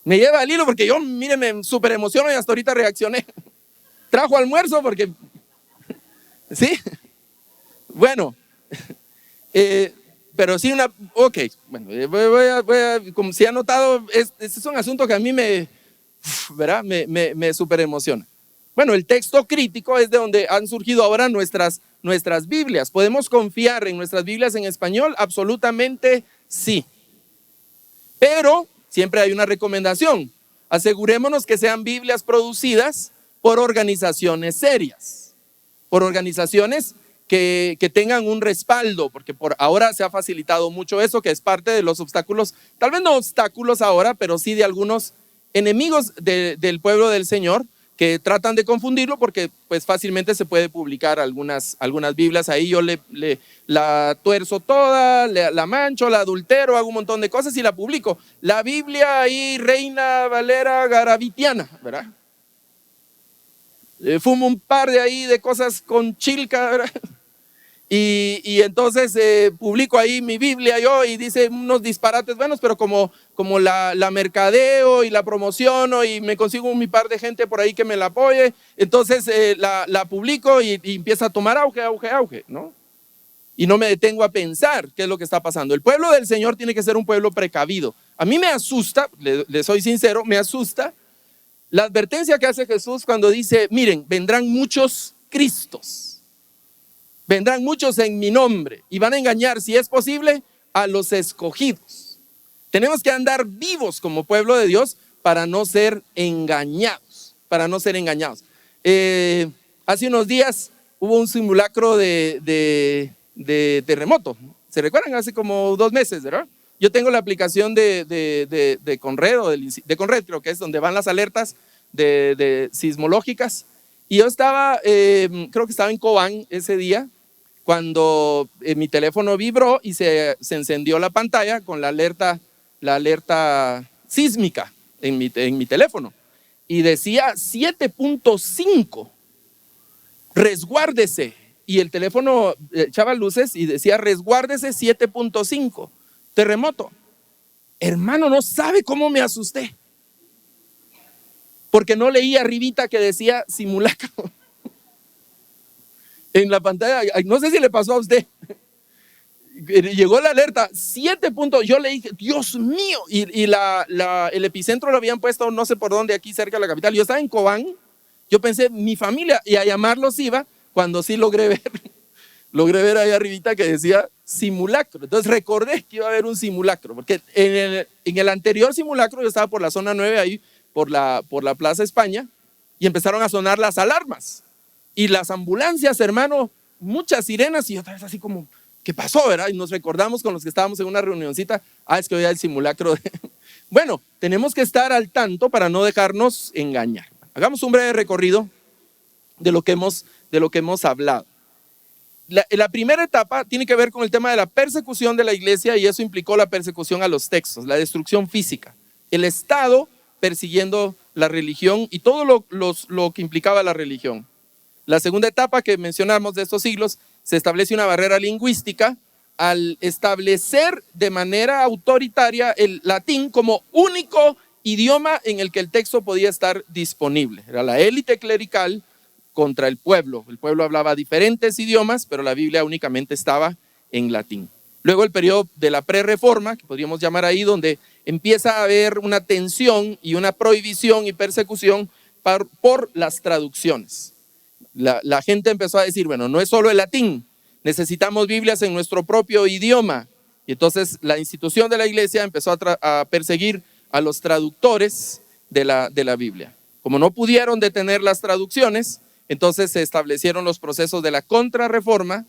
Me lleva al hilo porque yo, mire, me súper emociono y hasta ahorita reaccioné. Trajo almuerzo porque... ¿Sí? Bueno, pero sí ok, bueno, voy a, como si ha notado, este es un asunto que a mí ¿verdad? Me súper emociona. Bueno, el texto crítico es de donde han surgido ahora nuestras Biblias. ¿Podemos confiar en nuestras Biblias en español? Absolutamente sí. Pero siempre hay una recomendación. Asegurémonos que sean Biblias producidas por organizaciones serias, por organizaciones que tengan un respaldo, porque por ahora se ha facilitado mucho eso, que es parte de los obstáculos, tal vez no obstáculos ahora, pero sí de algunos enemigos del pueblo del Señor, que tratan de confundirlo, porque pues fácilmente se puede publicar algunas Biblias. Ahí yo la tuerzo toda, la mancho, la adultero, hago un montón de cosas y la publico. La Biblia ahí, Reina Valera Garavitiana, ¿verdad? Fumo un par de ahí de cosas con chilca, ¿verdad? Y entonces publico ahí mi Biblia yo, y dice unos disparates buenos, pero como la mercadeo y la promociono y me consigo mi par de gente por ahí que me la apoye, entonces la publico y empieza a tomar auge, ¿no? Y no me detengo a pensar qué es lo que está pasando. El pueblo del Señor tiene que ser un pueblo precavido. A mí me asusta, le soy sincero, me asusta la advertencia que hace Jesús cuando dice, miren, vendrán muchos Cristos. Vendrán muchos en mi nombre y van a engañar, si es posible, a los escogidos. Tenemos que andar vivos como pueblo de Dios para no ser engañados, Hace unos días hubo un simulacro de terremoto. ¿Se recuerdan? Hace como 2 meses, ¿verdad? Yo tengo la aplicación de Conred, de Conred creo que es, donde van las alertas de sismológicas. Y yo creo que estaba en Cobán ese día, cuando mi teléfono vibró y se encendió la pantalla con la alerta sísmica en mi teléfono. Y decía 7.5, resguárdese. Y el teléfono echaba luces y decía resguárdese 7.5, terremoto. Hermano, no sabe cómo me asusté, porque no leí arribita que decía simulacro en la pantalla. No sé si le pasó a usted. Llegó la alerta 7 puntos. Yo le dije, Dios mío. Y el epicentro lo habían puesto no sé por dónde, aquí cerca de la capital. Yo estaba en Cobán. Yo pensé, mi familia, y a llamarlos iba, cuando sí logré ver ahí arribita que decía simulacro. Entonces recordé que iba a haber un simulacro, porque en el anterior simulacro yo estaba por la zona 9, ahí por la Plaza España, y empezaron a sonar las alarmas y las ambulancias, hermano, muchas sirenas, y otra vez así como, ¿qué pasó, verdad? Y nos recordamos con los que estábamos en una reunioncita, es que hoy era el simulacro Bueno, tenemos que estar al tanto para no dejarnos engañar. Hagamos un breve recorrido de lo que hemos hablado. La primera etapa tiene que ver con el tema de la persecución de la iglesia, y eso implicó la persecución a los textos, la destrucción física, el Estado persiguiendo la religión y todo lo que implicaba la religión. La segunda etapa que mencionamos de estos siglos, se establece una barrera lingüística al establecer de manera autoritaria el latín como único idioma en el que el texto podía estar disponible. Era la élite clerical contra el pueblo. El pueblo hablaba diferentes idiomas, pero la Biblia únicamente estaba en latín. Luego el periodo de la prerreforma, que podríamos llamar ahí, donde empieza a haber una tensión y una prohibición y persecución por las traducciones. La gente empezó a decir, bueno, no es solo el latín, necesitamos Biblias en nuestro propio idioma. Y entonces la institución de la iglesia empezó a perseguir a los traductores de la Biblia. Como no pudieron detener las traducciones, entonces se establecieron los procesos de la contrarreforma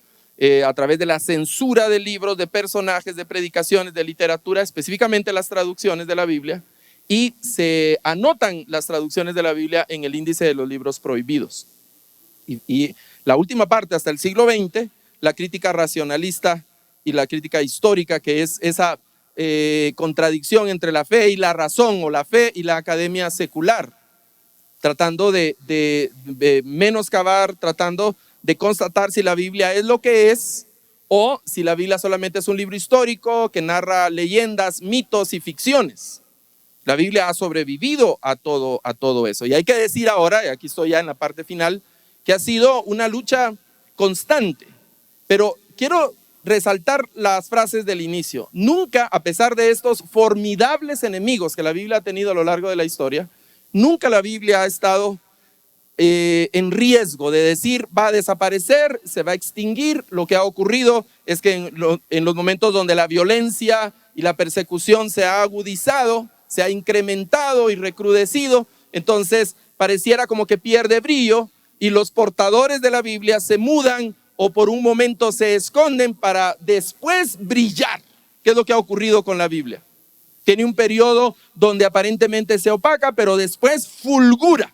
a través de la censura de libros, de personajes, de predicaciones, de literatura, específicamente las traducciones de la Biblia, y se anotan las traducciones de la Biblia en el índice de los libros prohibidos. Y la última parte, hasta el siglo XX, la crítica racionalista y la crítica histórica, que es esa contradicción entre la fe y la razón, o la fe y la academia secular, tratando de menoscabar, tratando de constatar si la Biblia es lo que es o si la Biblia solamente es un libro histórico que narra leyendas, mitos y ficciones. La Biblia ha sobrevivido a todo eso. Y hay que decir ahora, y aquí estoy ya en la parte final, que ha sido una lucha constante. Pero quiero resaltar las frases del inicio. Nunca, a pesar de estos formidables enemigos que la Biblia ha tenido a lo largo de la historia, nunca la Biblia ha estado en riesgo de decir va a desaparecer, se va a extinguir. Lo que ha ocurrido es que en los momentos donde la violencia y la persecución se ha agudizado, se ha incrementado y recrudecido, entonces pareciera como que pierde brillo y los portadores de la Biblia se mudan o por un momento se esconden para después brillar. ¿Qué es lo que ha ocurrido con la Biblia? Tiene un periodo donde aparentemente se opaca, pero después fulgura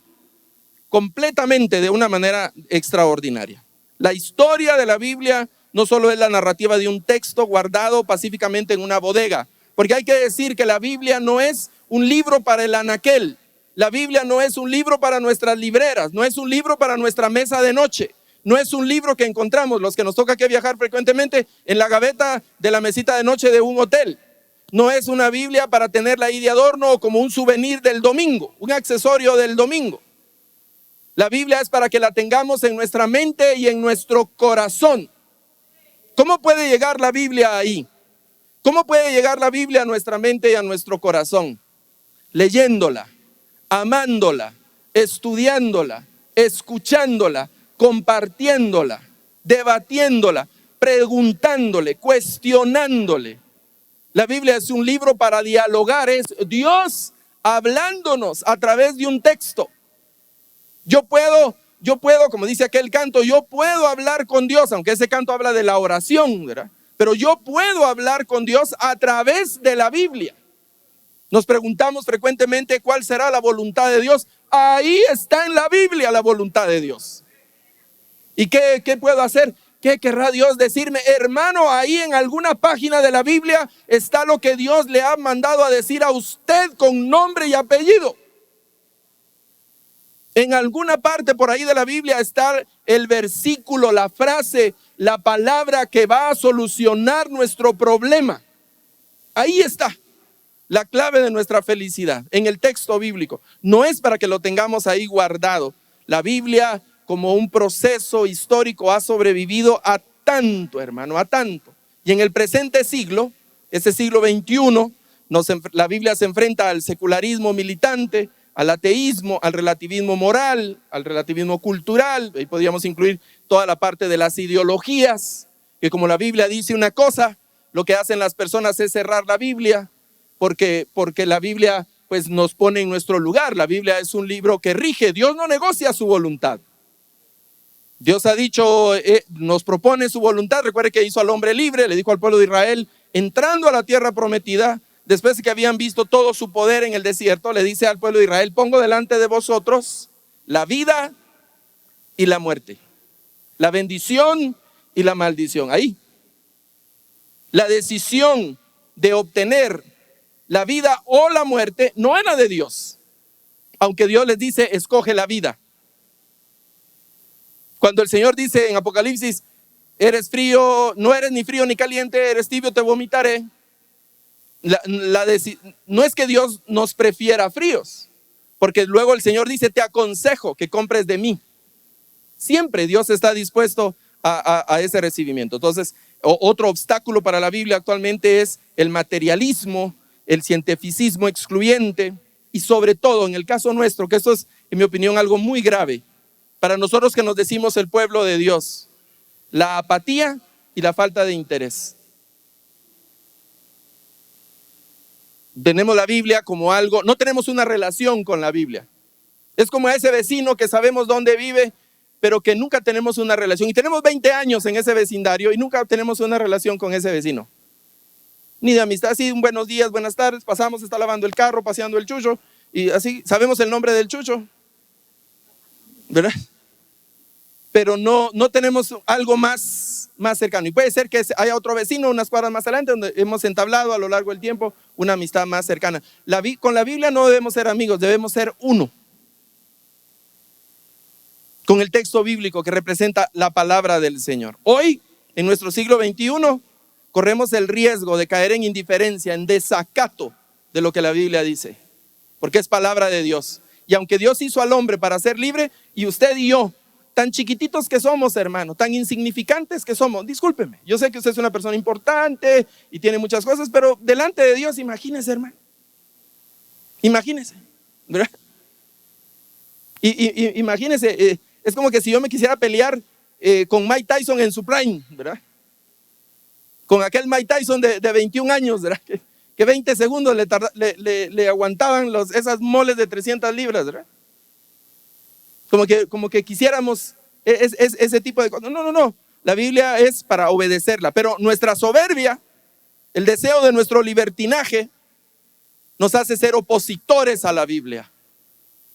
completamente de una manera extraordinaria. La historia de la Biblia no solo es la narrativa de un texto guardado pacíficamente en una bodega, porque hay que decir que la Biblia no es un libro para el anaquel, la Biblia no es un libro para nuestras libreras, no es un libro para nuestra mesa de noche, no es un libro que encontramos, los que nos toca que viajar frecuentemente, en la gaveta de la mesita de noche de un hotel. No es una Biblia para tenerla ahí de adorno o como un souvenir del domingo, un accesorio del domingo. La Biblia es para que la tengamos en nuestra mente y en nuestro corazón. ¿Cómo puede llegar la Biblia ahí? ¿Cómo puede llegar la Biblia a nuestra mente y a nuestro corazón? Leyéndola, amándola, estudiándola, escuchándola, compartiéndola, debatiéndola, preguntándole, cuestionándole. La Biblia es un libro para dialogar, es Dios hablándonos a través de un texto. Yo puedo, como dice aquel canto, yo puedo hablar con Dios, aunque ese canto habla de la oración, ¿verdad? Pero yo puedo hablar con Dios a través de la Biblia. Nos preguntamos frecuentemente cuál será la voluntad de Dios. Ahí está en la Biblia la voluntad de Dios. ¿Y qué puedo hacer? ¿Qué querrá Dios decirme? Hermano, ahí en alguna página de la Biblia está lo que Dios le ha mandado a decir a usted con nombre y apellido. En alguna parte por ahí de la Biblia está el versículo, la frase, la palabra que va a solucionar nuestro problema. Ahí está la clave de nuestra felicidad, en el texto bíblico. No es para que lo tengamos ahí guardado. La Biblia, como un proceso histórico, ha sobrevivido a tanto, hermano, a tanto. Y en el presente siglo, ese siglo XXI, la Biblia se enfrenta al secularismo militante, al ateísmo, al relativismo moral, al relativismo cultural. Ahí podríamos incluir toda la parte de las ideologías, que como la Biblia dice una cosa, lo que hacen las personas es cerrar la Biblia, porque la Biblia pues nos pone en nuestro lugar. La Biblia es un libro que rige. Dios no negocia su voluntad. Dios ha dicho, nos propone su voluntad. Recuerde que hizo al hombre libre, le dijo al pueblo de Israel, entrando a la tierra prometida, después de que habían visto todo su poder en el desierto, le dice al pueblo de Israel, pongo delante de vosotros la vida y la muerte, la bendición y la maldición. Ahí, la decisión de obtener la vida o la muerte no era de Dios, aunque Dios les dice, escoge la vida. Cuando el Señor dice en Apocalipsis, eres frío, no eres ni frío ni caliente, eres tibio, te vomitaré. No es que Dios nos prefiera fríos, porque luego el Señor dice, te aconsejo que compres de mí. Siempre Dios está dispuesto a ese recibimiento. Entonces, otro obstáculo para la Biblia actualmente es el materialismo, el cientificismo excluyente y sobre todo en el caso nuestro, que esto es en mi opinión algo muy grave, para nosotros que nos decimos el pueblo de Dios, la apatía y la falta de interés. Tenemos la Biblia como algo, no tenemos una relación con la Biblia. Es como ese vecino que sabemos dónde vive, pero que nunca tenemos una relación. Y tenemos 20 años en ese vecindario y nunca tenemos una relación con ese vecino. Ni de amistad, así un buenos días, buenas tardes, pasamos, está lavando el carro, paseando el chucho, y así sabemos el nombre del chucho, ¿verdad? Pero no tenemos algo más cercano. Y puede ser que haya otro vecino unas cuadras más adelante donde hemos entablado a lo largo del tiempo una amistad más cercana. Con la Biblia no debemos ser amigos, debemos ser uno. Con el texto bíblico que representa la palabra del Señor. Hoy, en nuestro siglo XXI, corremos el riesgo de caer en indiferencia, en desacato de lo que la Biblia dice, porque es palabra de Dios. Y aunque Dios hizo al hombre para ser libre, y usted y yo, tan chiquititos que somos, hermano, tan insignificantes que somos, discúlpeme, yo sé que usted es una persona importante y tiene muchas cosas, pero delante de Dios, imagínese, hermano, imagínese, ¿verdad? Imagínese, es como que si yo me quisiera pelear con Mike Tyson en su prime, ¿verdad? Con aquel Mike Tyson de 21 años, ¿verdad? Que 20 segundos le aguantaban esas moles de 300 libras, ¿verdad? Como que quisiéramos ese tipo de cosas. No. La Biblia es para obedecerla, pero nuestra soberbia, el deseo de nuestro libertinaje, nos hace ser opositores a la Biblia.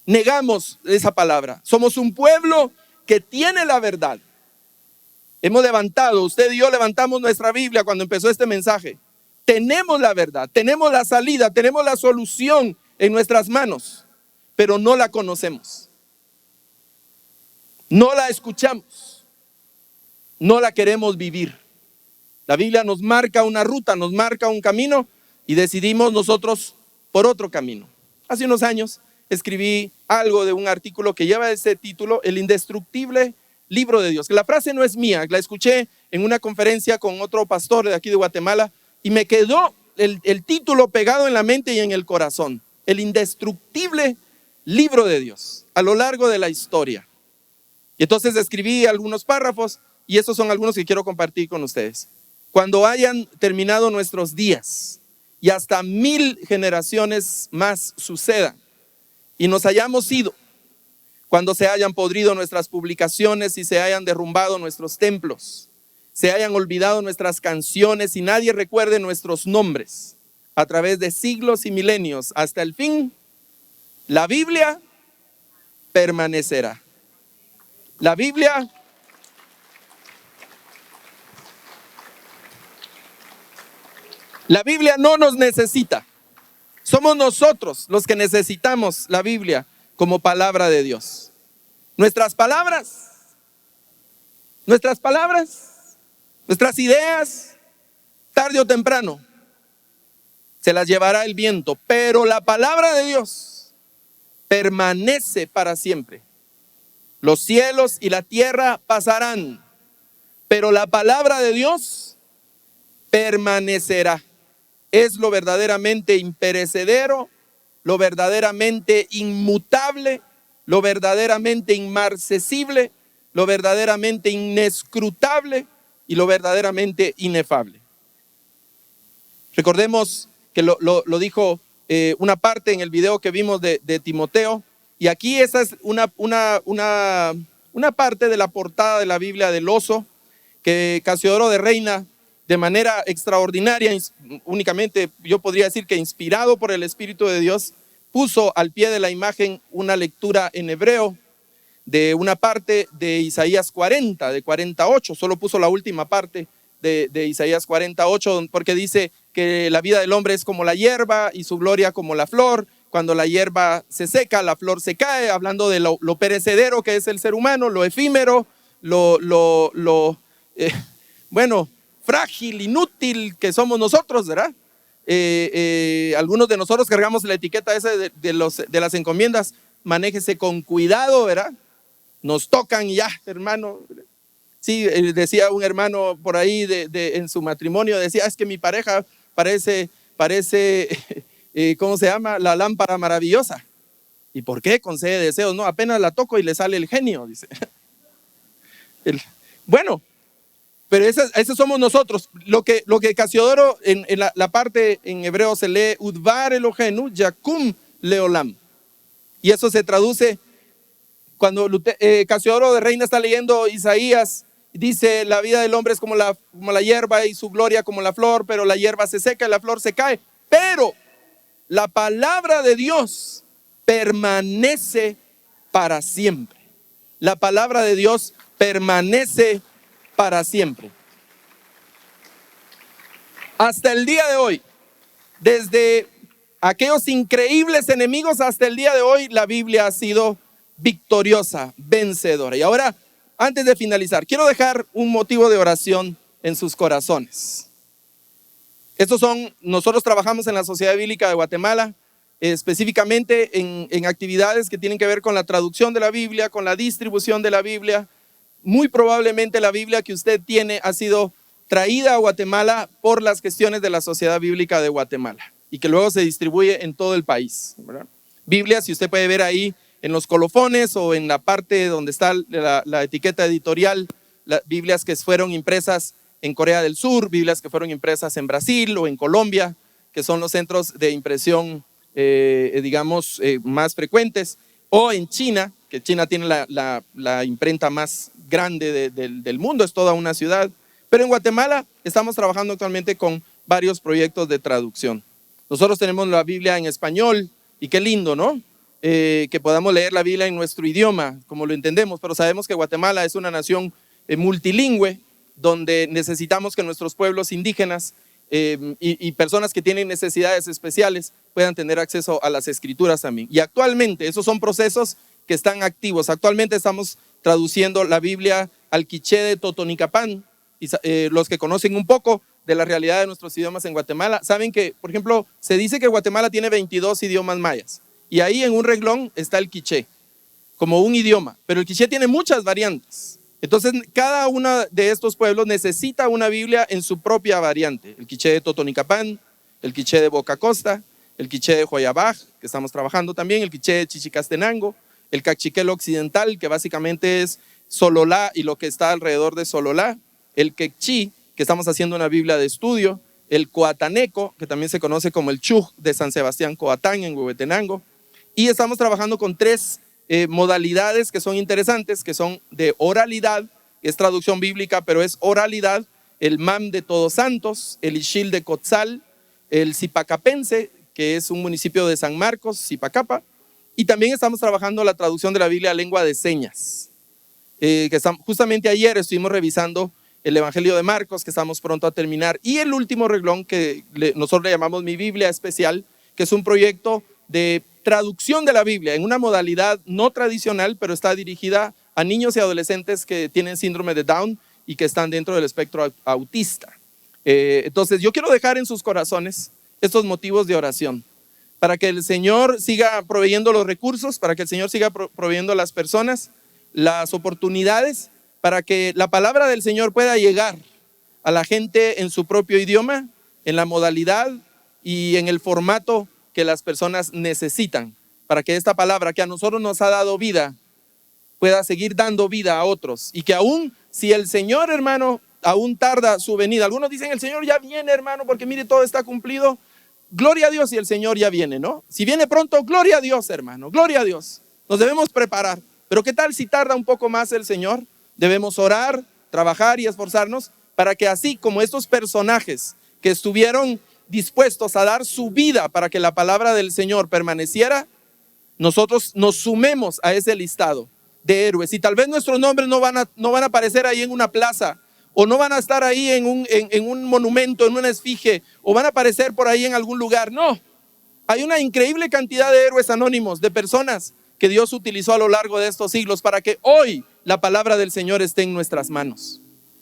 Negamos esa palabra. Somos un pueblo que tiene la verdad. Hemos levantado, usted y yo levantamos nuestra Biblia cuando empezó este mensaje. Tenemos la verdad, tenemos la salida, tenemos la solución en nuestras manos, pero no la conocemos. No la escuchamos. No la queremos vivir. La Biblia nos marca una ruta, nos marca un camino y decidimos nosotros por otro camino. Hace unos años escribí algo de un artículo que lleva ese título, El indestructible libro de Dios. La frase no es mía, la escuché en una conferencia con otro pastor de aquí de Guatemala y me quedó el título pegado en la mente y en el corazón. El indestructible libro de Dios a lo largo de la historia. Y entonces escribí algunos párrafos y estos son algunos que quiero compartir con ustedes. Cuando hayan terminado nuestros días y hasta 1000 generaciones más sucedan y nos hayamos ido, cuando se hayan podrido nuestras publicaciones y se hayan derrumbado nuestros templos, se hayan olvidado nuestras canciones y nadie recuerde nuestros nombres, a través de siglos y milenios hasta el fin, la Biblia permanecerá. La Biblia no nos necesita. Somos nosotros los que necesitamos la Biblia como palabra de Dios. Nuestras palabras, nuestras ideas, tarde o temprano, se las llevará el viento, pero la palabra de Dios permanece para siempre. Los cielos y la tierra pasarán, pero la palabra de Dios permanecerá. Es lo verdaderamente imperecedero, lo verdaderamente inmutable, lo verdaderamente inmarcesible, lo verdaderamente inescrutable y lo verdaderamente inefable. Recordemos que lo dijo una parte en el video que vimos de Timoteo, y aquí esa es una parte de la portada de la Biblia del oso que Casiodoro de Reina, de manera extraordinaria, únicamente yo podría decir que inspirado por el Espíritu de Dios, puso al pie de la imagen una lectura en hebreo de una parte de Isaías 40, de 48, solo puso la última parte de Isaías 48, porque dice que la vida del hombre es como la hierba y su gloria como la flor. Cuando la hierba se seca, la flor se cae, hablando de lo perecedero que es el ser humano, lo efímero, frágil, inútil que somos nosotros, ¿verdad? algunos de nosotros cargamos la etiqueta esa de las encomiendas. Manéjese con cuidado, ¿verdad? Nos tocan y ya, hermano. Sí, decía un hermano por ahí en su matrimonio, decía, es que mi pareja parece ¿cómo se llama? La lámpara maravillosa. ¿Y por qué? Concede deseos. No, apenas la toco y le sale el genio, dice. Bueno, pero ese somos nosotros. Lo que Casiodoro en la parte en hebreo se lee Udvar Elohenu Yakum Leolam. Y eso se traduce cuando Casiodoro de Reina está leyendo Isaías. Dice, la vida del hombre es como la hierba y su gloria como la flor, pero la hierba se seca y la flor se cae. Pero la palabra de Dios permanece para siempre. La palabra de Dios permanece para siempre. Hasta el día de hoy, desde aquellos increíbles enemigos hasta el día de hoy, la Biblia ha sido victoriosa, vencedora. Y ahora, antes de finalizar, quiero dejar un motivo de oración en sus corazones. Nosotros trabajamos en la Sociedad Bíblica de Guatemala, específicamente en actividades que tienen que ver con la traducción de la Biblia, con la distribución de la Biblia. Muy probablemente la Biblia que usted tiene ha sido traída a Guatemala por las gestiones de la Sociedad Bíblica de Guatemala y que luego se distribuye en todo el país, ¿verdad? Biblia, si usted puede ver ahí en los colofones o en la parte donde está la etiqueta editorial, Biblias que fueron impresas en Corea del Sur, Biblias que fueron impresas en Brasil o en Colombia, que son los centros de impresión, más frecuentes, o en China, que China tiene la imprenta más grande del mundo, es toda una ciudad. Pero en Guatemala estamos trabajando actualmente con varios proyectos de traducción. Nosotros tenemos la Biblia en español, y qué lindo, ¿no? Que podamos leer la Biblia en nuestro idioma, como lo entendemos, pero sabemos que Guatemala es una nación multilingüe, donde necesitamos que nuestros pueblos indígenas y personas que tienen necesidades especiales puedan tener acceso a las escrituras también. Y actualmente esos son procesos que están activos. Actualmente estamos traduciendo la Biblia al quiché de Totonicapán, y los que conocen un poco de la realidad de nuestros idiomas en Guatemala saben que, por ejemplo, se dice que Guatemala tiene 22 idiomas mayas. Y ahí en un renglón está el quiché, como un idioma. Pero el quiché tiene muchas variantes. Entonces, cada uno de estos pueblos necesita una Biblia en su propia variante. El quiché de Totonicapán, el quiché de Boca Costa, el quiché de Joyabaj, que estamos trabajando también, el quiché de Chichicastenango, el cachiquel occidental, que básicamente es Sololá y lo que está alrededor de Sololá, el quechí, que estamos haciendo una Biblia de estudio, el coataneco, que también se conoce como el chuj de San Sebastián Coatán en Huehuetenango. Y estamos trabajando con 3 modalidades que son interesantes, que son de oralidad, que es traducción bíblica, pero es oralidad, el MAM de Todos Santos, el Ixil de Cotzal, el Zipacapense, que es un municipio de San Marcos, Zipacapa, y también estamos trabajando la traducción de la Biblia a lengua de señas. Justamente ayer estuvimos revisando el Evangelio de Marcos, que estamos pronto a terminar, y el último renglón que nosotros le llamamos Mi Biblia Especial, que es un proyecto de traducción de la Biblia en una modalidad no tradicional, pero está dirigida a niños y adolescentes que tienen síndrome de Down y que están dentro del espectro autista. Entonces yo quiero dejar en sus corazones estos motivos de oración, para que el Señor siga proveyendo los recursos, para que el Señor siga proveyendo las personas, las oportunidades, para que la palabra del Señor pueda llegar a la gente en su propio idioma, en la modalidad y en el formato que las personas necesitan, para que esta palabra que a nosotros nos ha dado vida pueda seguir dando vida a otros, y que aún si el Señor, hermano, aún tarda su venida, algunos dicen el Señor ya viene, hermano, porque mire, todo está cumplido. Gloria a Dios si el Señor ya viene, ¿no? Si viene pronto, gloria a Dios, hermano, gloria a Dios. Nos debemos preparar, pero ¿qué tal si tarda un poco más el Señor? Debemos orar, trabajar y esforzarnos para que así como estos personajes que estuvieron dispuestos a dar su vida para que la palabra del Señor permaneciera, nosotros nos sumemos a ese listado de héroes. Y tal vez nuestros nombres no van a aparecer ahí en una plaza, o no van a estar ahí en un monumento, en una esfinge, o van a aparecer por ahí en algún lugar. No, hay una increíble cantidad de héroes anónimos, de personas que Dios utilizó a lo largo de estos siglos para que hoy la palabra del Señor esté en nuestras manos,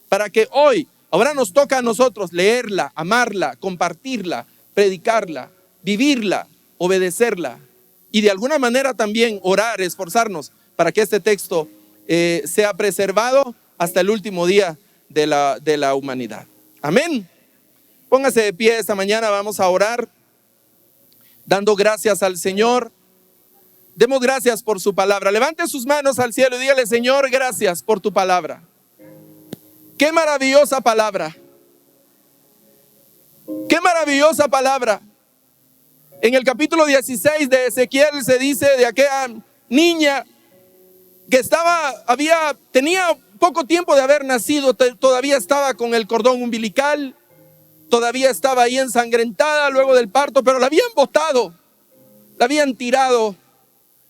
para que hoy, ahora nos toca a nosotros leerla, amarla, compartirla, predicarla, vivirla, obedecerla y de alguna manera también orar, esforzarnos para que este texto sea preservado hasta el último día de la humanidad. Amén. Póngase de pie esta mañana, vamos a orar dando gracias al Señor. Demos gracias por su palabra. Levante sus manos al cielo y dígale: Señor, gracias por tu palabra. Qué maravillosa palabra. Qué maravillosa palabra. En el capítulo 16 de Ezequiel se dice de aquella niña que tenía poco tiempo de haber nacido, todavía estaba con el cordón umbilical, todavía estaba ahí ensangrentada luego del parto, pero la habían botado, la habían tirado.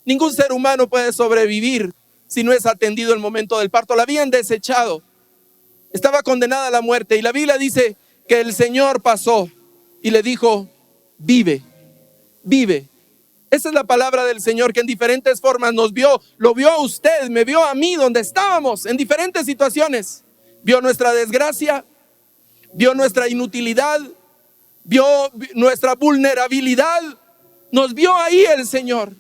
Ningún ser humano puede sobrevivir si no es atendido el momento del parto. La habían desechado, estaba condenada a la muerte. Y la Biblia dice que el Señor pasó y le dijo: vive, vive. Esa es la palabra del Señor, que en diferentes formas nos vio. Lo vio a usted, me vio a mí donde estábamos, en diferentes situaciones. Vio nuestra desgracia, vio nuestra inutilidad, vio nuestra vulnerabilidad. Nos vio ahí el Señor,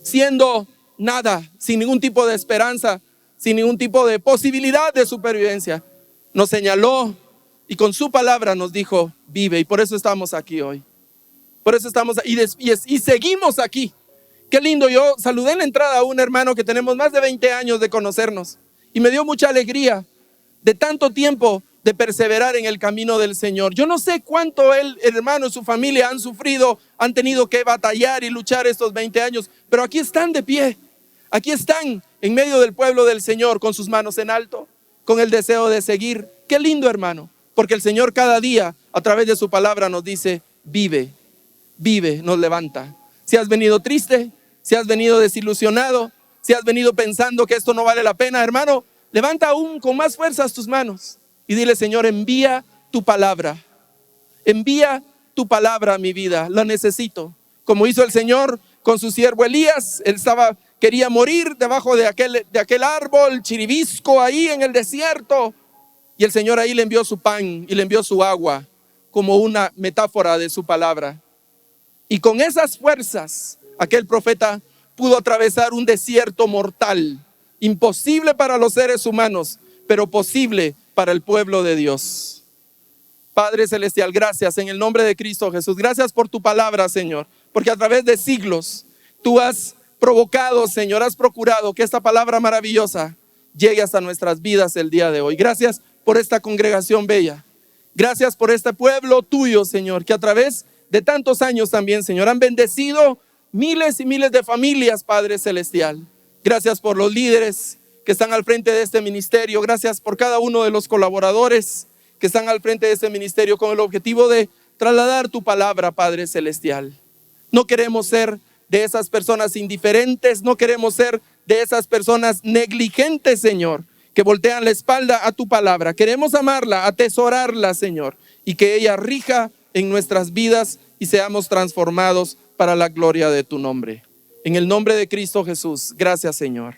siendo nada, sin ningún tipo de esperanza, sin ningún tipo de posibilidad de supervivencia. Nos señaló y con su palabra nos dijo: vive. Y por eso estamos aquí hoy. Por eso estamos y seguimos aquí. Qué lindo. Yo saludé en la entrada a un hermano que tenemos más de 20 años de conocernos y me dio mucha alegría de tanto tiempo de perseverar en el camino del Señor. Yo no sé cuánto el hermano y su familia han sufrido, han tenido que batallar y luchar estos 20 años, pero aquí están de pie. Aquí están en medio del pueblo del Señor, con sus manos en alto, con el deseo de seguir. Qué lindo, hermano, porque el Señor cada día a través de su palabra nos dice: vive, vive, nos levanta. Si has venido triste, si has venido desilusionado, si has venido pensando que esto no vale la pena, hermano, levanta aún con más fuerzas tus manos y dile: Señor, envía tu palabra. Envía tu palabra a mi vida, la necesito. Como hizo el Señor con su siervo Elías. Él quería morir debajo de aquel árbol chiribisco ahí en el desierto. Y el Señor ahí le envió su pan y le envió su agua como una metáfora de su palabra. Y con esas fuerzas, aquel profeta pudo atravesar un desierto mortal, imposible para los seres humanos, pero posible para el pueblo de Dios. Padre celestial, gracias en el nombre de Cristo Jesús. Gracias por tu palabra, Señor, porque a través de siglos tú has provocado, Señor, has procurado que esta palabra maravillosa llegue hasta nuestras vidas el día de hoy. Gracias por esta congregación bella. Gracias por este pueblo tuyo, Señor, que a través de tantos años también, Señor, han bendecido miles y miles de familias, Padre celestial. Gracias por los líderes que están al frente de este ministerio. Gracias por cada uno de los colaboradores que están al frente de este ministerio con el objetivo de trasladar tu palabra, Padre celestial. No queremos ser de esas personas indiferentes, no queremos ser de esas personas negligentes, Señor, que voltean la espalda a tu palabra. Queremos amarla, atesorarla, Señor, y que ella rija en nuestras vidas y seamos transformados para la gloria de tu nombre. En el nombre de Cristo Jesús, gracias, Señor.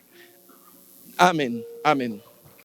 Amén, amén.